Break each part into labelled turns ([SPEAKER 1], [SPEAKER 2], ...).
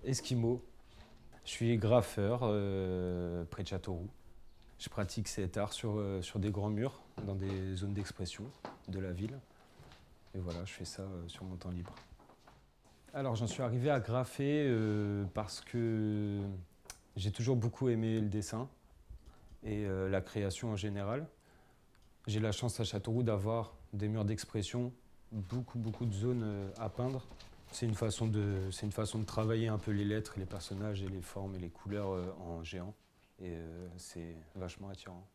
[SPEAKER 1] Esquimau. Je suis graffeur près de Châteauroux. Je pratique cet art sur des grands murs, dans des zones d'expression de la ville. Et voilà, je fais ça sur mon temps libre. Alors j'en suis arrivé à graffer parce que j'ai toujours beaucoup aimé le dessin et la création en général. J'ai la chance à Châteauroux d'avoir des murs d'expression, beaucoup de zones à peindre. C'est une façon de travailler un peu les lettres, les personnages et les formes et les couleurs en géant. Et c'est vachement attirant.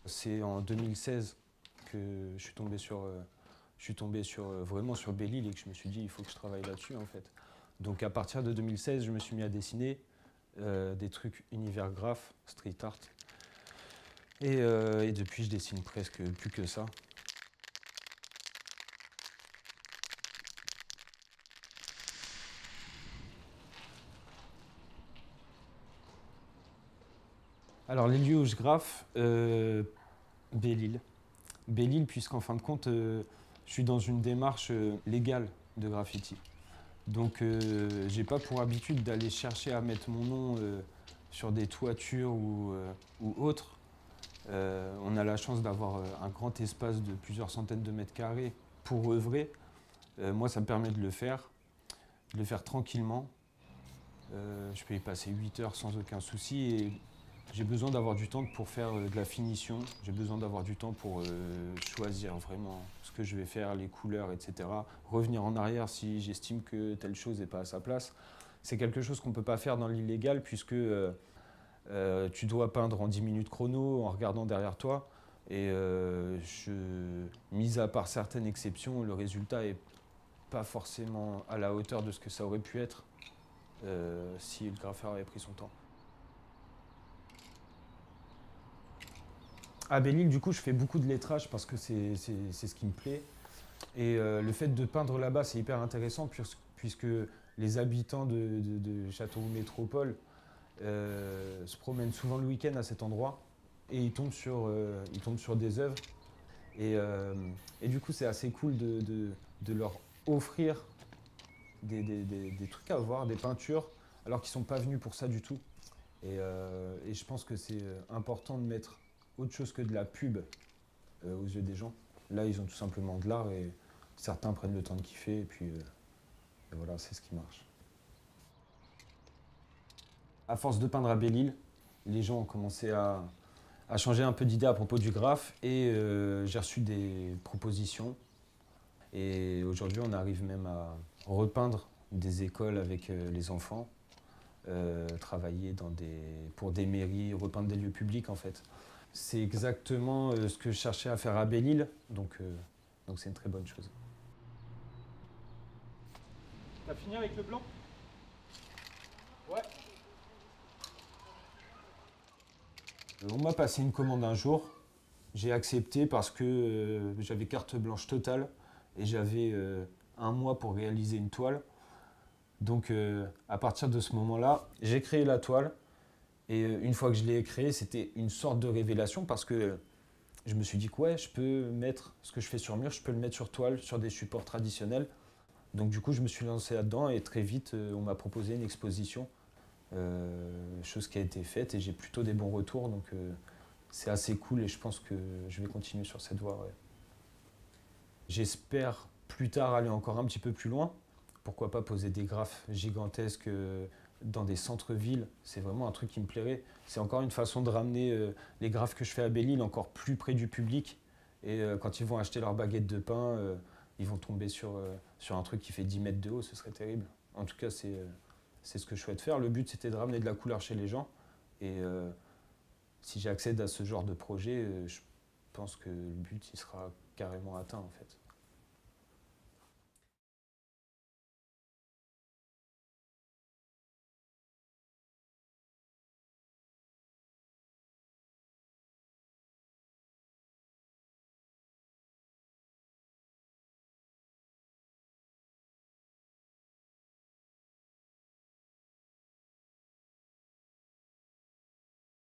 [SPEAKER 1] C'est en 2016 que je suis tombé vraiment sur Belle-Île et que je me suis dit il faut que je travaille là-dessus en fait. Donc à partir de 2016, je me suis mis à dessiner des trucs univers graph, street art. Et depuis, je dessine presque plus que ça. Alors les lieux où je graffe, Belle-Île. Belle-Île, puisqu'en fin de compte, je suis dans une démarche légale de graffiti. Donc j'ai pas pour habitude d'aller chercher à mettre mon nom sur des toitures ou autres. On a la chance d'avoir un grand espace de plusieurs centaines de mètres carrés pour œuvrer. Moi, ça me permet de le faire tranquillement. Je peux y passer 8 heures sans aucun souci et j'ai besoin d'avoir du temps pour faire de la finition. J'ai besoin d'avoir du temps pour choisir vraiment ce que je vais faire, les couleurs, etc. Revenir en arrière si j'estime que telle chose n'est pas à sa place. C'est quelque chose qu'on ne peut pas faire dans l'illégal puisque tu dois peindre en 10 minutes chrono en regardant derrière toi. Et mis à part certaines exceptions, le résultat n'est pas forcément à la hauteur de ce que ça aurait pu être si le graffeur avait pris son temps. À Belle-Île, du coup, je fais beaucoup de lettrage parce que c'est ce qui me plaît. Et le fait de peindre là-bas, c'est hyper intéressant puisque les habitants de Châteauroux Métropole se promènent souvent le week-end à cet endroit et ils tombent sur des œuvres. Et du coup, c'est assez cool de leur offrir des trucs à voir, des peintures, alors qu'ils ne sont pas venus pour ça du tout. Et je pense que c'est important de mettre autre chose que de la pub aux yeux des gens. Là, ils ont tout simplement de l'art et certains prennent le temps de kiffer et voilà, c'est ce qui marche. À force de peindre à Belle-Île, les gens ont commencé à changer un peu d'idée à propos du graphe et j'ai reçu des propositions. Et aujourd'hui, on arrive même à repeindre des écoles avec les enfants, travailler pour des mairies, repeindre des lieux publics en fait. C'est exactement ce que je cherchais à faire à Belle-Île, donc c'est une très bonne chose.
[SPEAKER 2] T'as fini avec le blanc? Ouais.
[SPEAKER 1] On m'a passé une commande un jour, j'ai accepté parce que j'avais carte blanche totale et j'avais un mois pour réaliser une toile. Donc à partir de ce moment-là, j'ai créé la toile et une fois que je l'ai créée, c'était une sorte de révélation parce que je me suis dit que ouais, je peux mettre ce que je fais sur mur, je peux le mettre sur toile, sur des supports traditionnels. Donc du coup, je me suis lancé là-dedans et très vite, on m'a proposé une exposition, chose qui a été faite et j'ai plutôt des bons retours. Donc c'est assez cool et je pense que je vais continuer sur cette voie. Ouais. J'espère plus tard aller encore un petit peu plus loin. Pourquoi pas poser des graphes gigantesques dans des centres-villes. C'est vraiment un truc qui me plairait. C'est encore une façon de ramener les graphes que je fais à Belle-Île encore plus près du public. Et quand ils vont acheter leur baguette de pain, ils vont tomber sur un truc qui fait 10 mètres de haut. Ce serait terrible. En tout cas, c'est ce que je souhaite faire. Le but, c'était de ramener de la couleur chez les gens. Et si j'accède à ce genre de projet, je pense que le but il sera carrément atteint en fait.